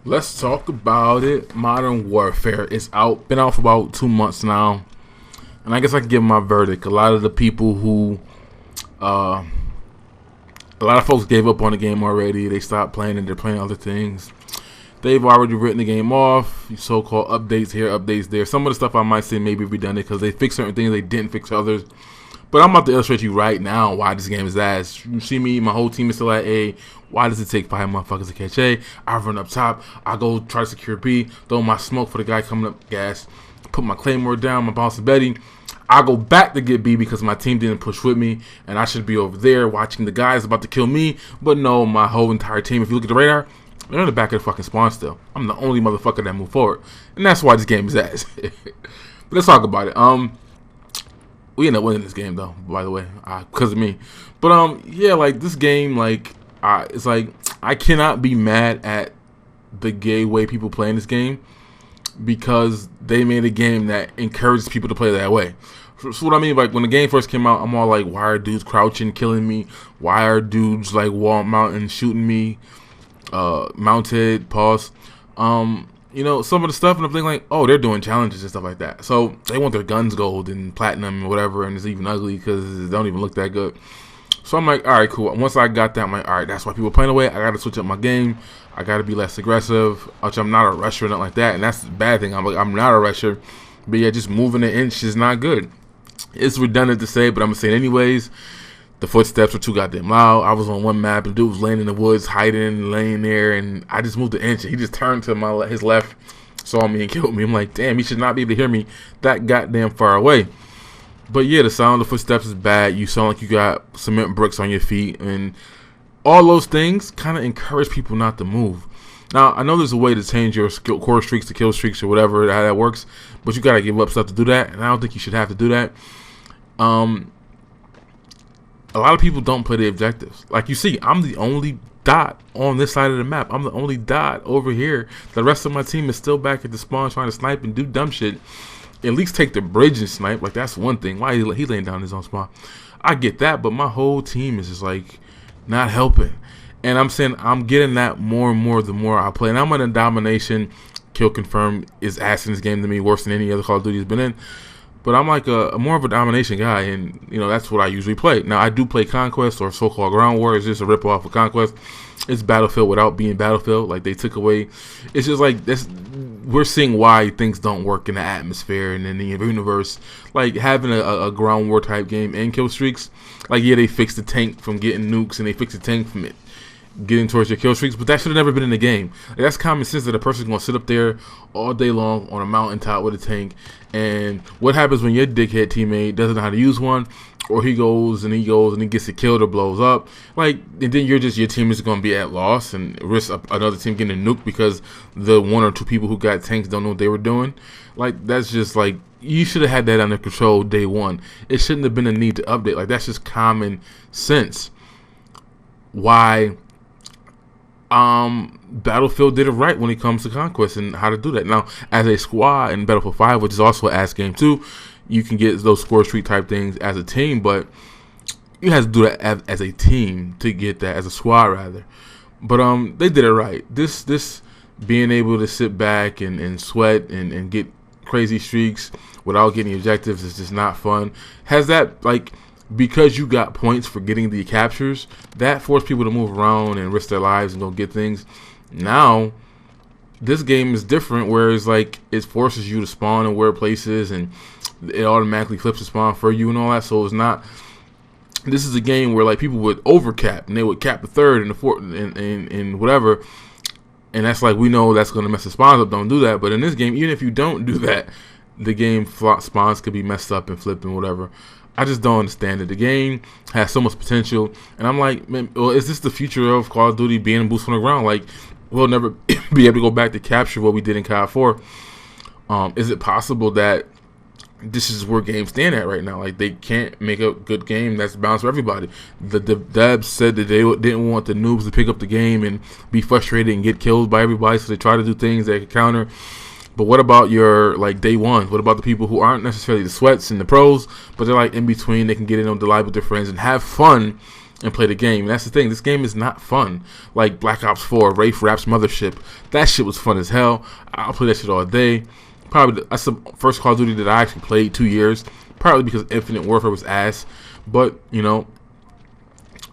Let's talk about it. Modern Warfare is out. Been out for about 2 months now. And I guess I can give my verdict. A lot of the people who, a lot of folks gave up on the game already. They stopped playing and they're playing other things. They've already written the game off. So-called updates here, updates there. Some of the stuff I might say may be redundant because they fixed certain things, they didn't fix others. But I'm about to illustrate you right now why this game is ass. You see me, my whole team is still at A. Why does it take 5 motherfuckers to catch A? I run up top. I go try to secure B. Throw my smoke for the guy coming up gas. Put my claymore down, my bounce Betty. I go back to get B because my team didn't push with me. And I should be over there watching the guys about to kill me. But no, my whole entire team, if you look at the radar, they're in the back of the fucking spawn still. I'm the only motherfucker that moved forward. And that's why this game is ass. But let's talk about it. We ended up winning this game though, by the way, because of me. But yeah, like this game, like it's like I cannot be mad at the gay way people playing this game because they made a game that encourages people to play that way. So what I mean, like when the game first came out, I'm all like, why are dudes crouching, killing me? Why are dudes like wall mounting, shooting me? Mounted, pause. You know, some of the stuff, and I'm thinking like, oh, they're doing challenges and stuff like that. So they want their guns gold and platinum and whatever, and it's even ugly because they don't even look that good. So I'm like, all right, cool. Once I got that, I'm like, all right, that's why people are playing away. I got to switch up my game. I got to be less aggressive, which I'm not a rusher or nothing like that, and that's the bad thing. I'm not a rusher, but yeah, just moving an inch is not good. It's redundant to say, but I'm gonna say it anyways. The footsteps were too goddamn loud. I was on one map, and the dude was laying in the woods, hiding, laying there, and I just moved an inch, and he just turned to his left, saw me, and killed me. I'm like, damn, he should not be able to hear me that goddamn far away. But yeah, the sound of the footsteps is bad. You sound like you got cement bricks on your feet, and all those things kind of encourage people not to move. Now, I know there's a way to change your core streaks to kill streaks or whatever, how that works, but you got to give up stuff to do that, and I don't think you should have to do that. A lot of people don't play the objectives. Like you see, I'm the only dot on this side of the map. I'm the only dot over here. The rest of my team is still back at the spawn trying to snipe and do dumb shit. At least take the bridge and snipe. Like that's one thing. Why he laying down his own spawn? I get that, but my whole team is just like not helping. And I'm saying I'm getting that more and more the more I play. And I'm in a domination. Kill confirm is ass in this game to me, worse than any other Call of Duty has been in. But I'm like a more of a domination guy, and you know that's what I usually play. Now I do play Conquest or so-called Ground War. It's just a rip off of Conquest. It's Battlefield without being Battlefield. Like they took away. It's just like this. We're seeing why things don't work in the atmosphere and in the universe. Like having a Ground War type game and kill streaks. Like yeah, they fixed the tank from getting nukes and they fixed the tank from it getting towards your kill streaks, but that should have never been in the game. Like, that's common sense that a person's gonna sit up there all day long on a mountaintop with a tank, and what happens when your dickhead teammate doesn't know how to use one, or he goes and he gets it killed or blows up, like, and then your team is gonna be at loss and risk another team getting nuked because the one or two people who got tanks don't know what they were doing. Like that's just like you should have had that under control day one. It shouldn't have been a need to update. Like that's just common sense. Why? Battlefield did it right when it comes to Conquest and how to do that. Now, as a squad in Battlefield 5, which is also an ass game too, you can get those score streak type things as a team, but you have to do that as a team to get that, as a squad rather. But they did it right. This being able to sit back and sweat and get crazy streaks without getting objectives is just not fun. Has that, like, because you got points for getting the captures, that forced people to move around and risk their lives and go get things. Now, this game is different, whereas like it forces you to spawn in weird places and it automatically flips the spawn for you and all that. So it's not. This is a game where like people would overcap and they would cap the third and the fourth and whatever, and that's like we know that's gonna mess the spawns up. Don't do that. But in this game, even if you don't do that, the game spawns could be messed up and flipped and whatever. I just don't understand it. The game has so much potential, and I'm like, man, well, is this the future of Call of Duty being boots on the ground? Like, we'll never be able to go back to capture what we did in COD 4. Is it possible that this is where games stand at right now? Like, they can't make a good game that's balanced for everybody. The devs said that they didn't want the noobs to pick up the game and be frustrated and get killed by everybody, so they try to do things that can counter. But what about your like day one? What about the people who aren't necessarily the sweats and the pros, but they're like in between? They can get in on the live with their friends and have fun and play the game. And that's the thing. This game is not fun. Like Black Ops 4, Rafe Raps Mothership. That shit was fun as hell. I'll play that shit all day. Probably that's the first Call of Duty that I actually played 2 years. Probably because Infinite Warfare was ass. But, you know,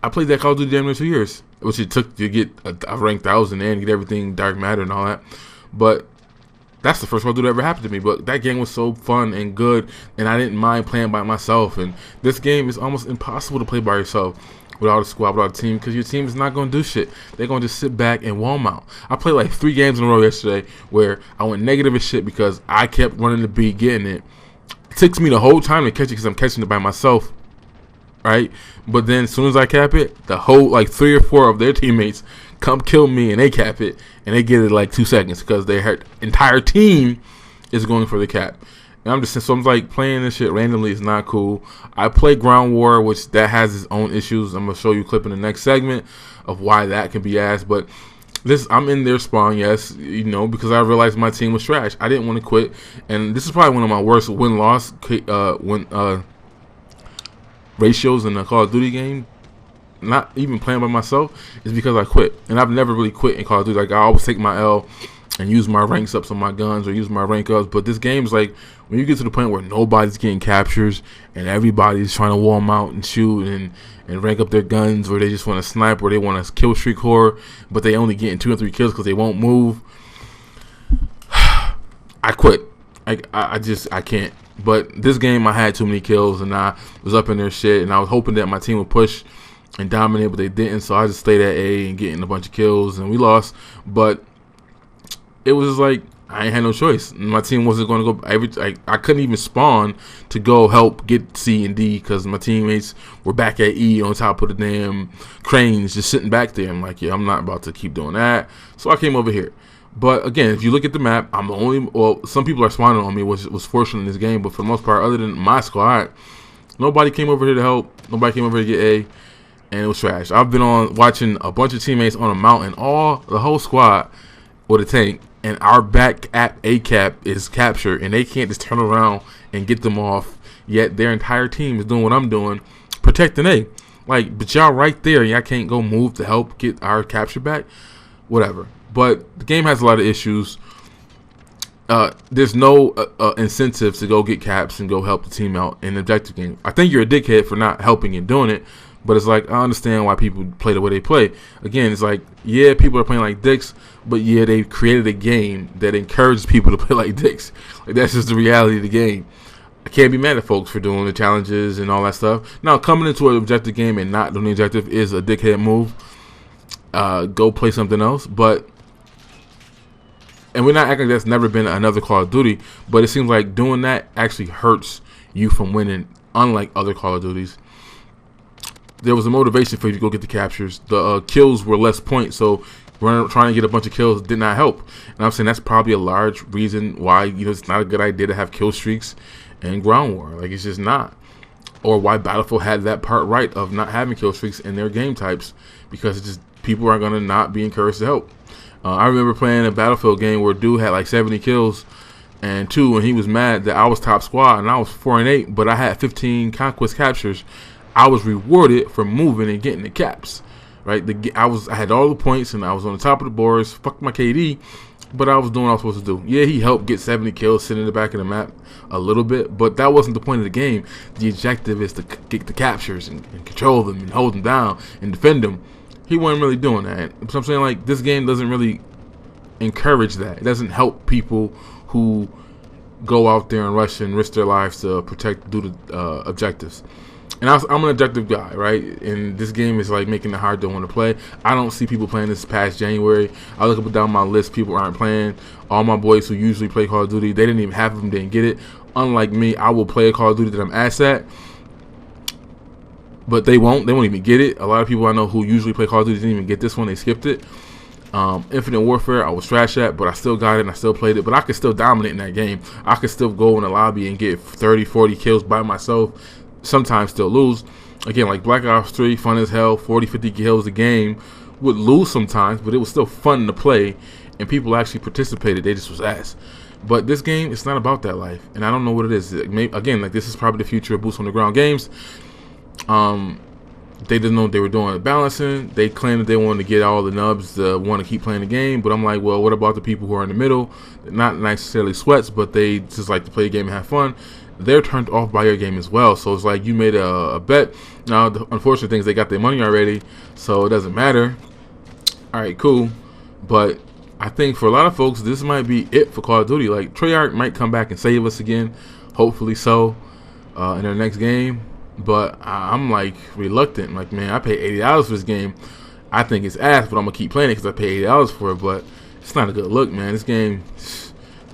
I played that Call of Duty damn near 2 years, which it took to get a rank 1,000 and get everything Dark Matter and all that. But that's the first Call of Duty that ever happened to me. But that game was so fun and good, and I didn't mind playing by myself. And this game is almost impossible to play by yourself without a squad, without a team, because your team is not going to do shit. They're going to just sit back and wall mount. I played like 3 games in a row yesterday where I went negative as shit because I kept running the beat, getting it. It takes me the whole time to catch it because I'm catching it by myself, right? But then as soon as I cap it, the whole like 3 or 4 of their teammates come kill me and they cap it, and they get it like 2 seconds because their entire team is going for the cap. And I'm like, playing this shit randomly is not cool. I play Ground War, which that has its own issues. I'm gonna show you a clip in the next segment of why that can be ass. But I'm in their spawn, yes, you know, because I realized my team was trash. I didn't want to quit, and this is probably one of my worst win-loss ratios in the Call of Duty game. Not even playing by myself is because I quit, and I've never really quit in Call of Duty. Like, I always take my L and use my ranks ups on my guns or use my rank ups. But this game's like, when you get to the point where nobody's getting captures and everybody's trying to wall mount and shoot and rank up their guns, or they just want to snipe, or they want to kill streak horror, but they only getting 2 or 3 kills because they won't move, I quit. I can't. But this game, I had too many kills, and I was up in their shit, and I was hoping that my team would push and dominate, but they didn't. So I just stayed at A and getting a bunch of kills, and we lost. But it was like I ain't had no choice. My team wasn't going to go. I couldn't even spawn to go help get C and D because my teammates were back at E on top of the damn cranes, just sitting back there. I'm like, yeah, I'm not about to keep doing that. So I came over here. But again, if you look at the map, I'm the only. Well, some people are spawning on me, which was fortunate in this game. But for the most part, other than my squad, nobody came over here to help. Nobody came over here to get A, and it was trash. I've been on watching a bunch of teammates on a mountain, the whole squad with a tank. And our back at A cap is captured, and they can't just turn around and get them off. Yet their entire team is doing what I'm doing, protecting A. Like, but y'all right there, y'all can't go move to help get our capture back. Whatever. But the game has a lot of issues. There's no incentive to go get caps and go help the team out in the objective game. I think you're a dickhead for not helping and doing it. But it's like, I understand why people play the way they play. Again, it's like, yeah, people are playing like dicks, but yeah, they created a game that encourages people to play like dicks. Like, that's just the reality of the game. I can't be mad at folks for doing the challenges and all that stuff. Now, coming into an objective game and not doing the objective is a dickhead move. Go play something else. And we're not acting like that's never been another Call of Duty, but it seems like doing that actually hurts you from winning, unlike other Call of Duties. There was a motivation for you to go get the captures. The kills were less points, so trying to get a bunch of kills did not help. And I'm saying that's probably a large reason why, you know, it's not a good idea to have kill streaks in Ground War. Like, it's just not. Or why Battlefield had that part right of not having kill streaks in their game types, because it's just people are going to not be encouraged to help. I remember playing a Battlefield game where dude had like 70 kills and 2, and he was mad that I was top squad and I was 4 and 8, but I had 15 conquest captures. I was rewarded for moving and getting the caps, right? I had all the points and I was on the top of the boards. Fuck my KD, but I was doing what I was supposed to do. Yeah, he helped get 70 kills, sitting in the back of the map a little bit, but that wasn't the point of the game. The objective is to get the captures and control them and hold them down and defend them. He wasn't really doing that. So I'm saying, like, this game doesn't really encourage that. It doesn't help people who go out there and rush and risk their lives to do the objectives. And I'm an objective guy, right? And this game is like making it hard to want to play. I don't see people playing this past January. I look up and down my list, people aren't playing. All my boys who usually play Call of Duty, they didn't even have them, didn't get it. Unlike me, I will play a Call of Duty that I'm ass at, but they won't even get it. A lot of people I know who usually play Call of Duty didn't even get this one, they skipped it. Infinite Warfare, I was trash at, but I still got it and I still played it. But I could still dominate in that game. I could still go in the lobby and get 30, 40 kills by myself. Sometimes still lose. Again, like Black Ops 3, fun as hell, 40, 50 kills a game. Would lose sometimes, but it was still fun to play, and people actually participated. They just was ass. But this game, it's not about that life, and I don't know what it is. Again, like, this is probably the future of Boots on the Ground games. They didn't know what they were doing balancing. They claimed that they wanted to get all the nubs to want to keep playing the game, but I'm like, well, what about the people who are in the middle? Not necessarily sweats, but they just like to play the game and have fun. They're turned off by your game as well. So it's like you made a bet. Now, the unfortunate thing is they got their money already, so it doesn't matter. All right, cool. But I think for a lot of folks, this might be it for Call of Duty. Like, Treyarch might come back and save us again. Hopefully so in their next game. But I'm like reluctant. Like, man, I paid $80 for this game. I think it's ass, but I'm gonna keep playing it because I paid $80 for it. But it's not a good look, man. This game,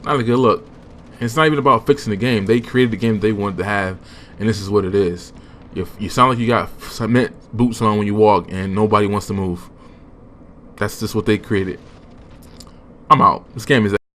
not a good look. And it's not even about fixing the game. They created the game they wanted to have, and this is what it is. You sound like you got cement boots on when you walk, and nobody wants to move. That's just what they created. I'm out. This game is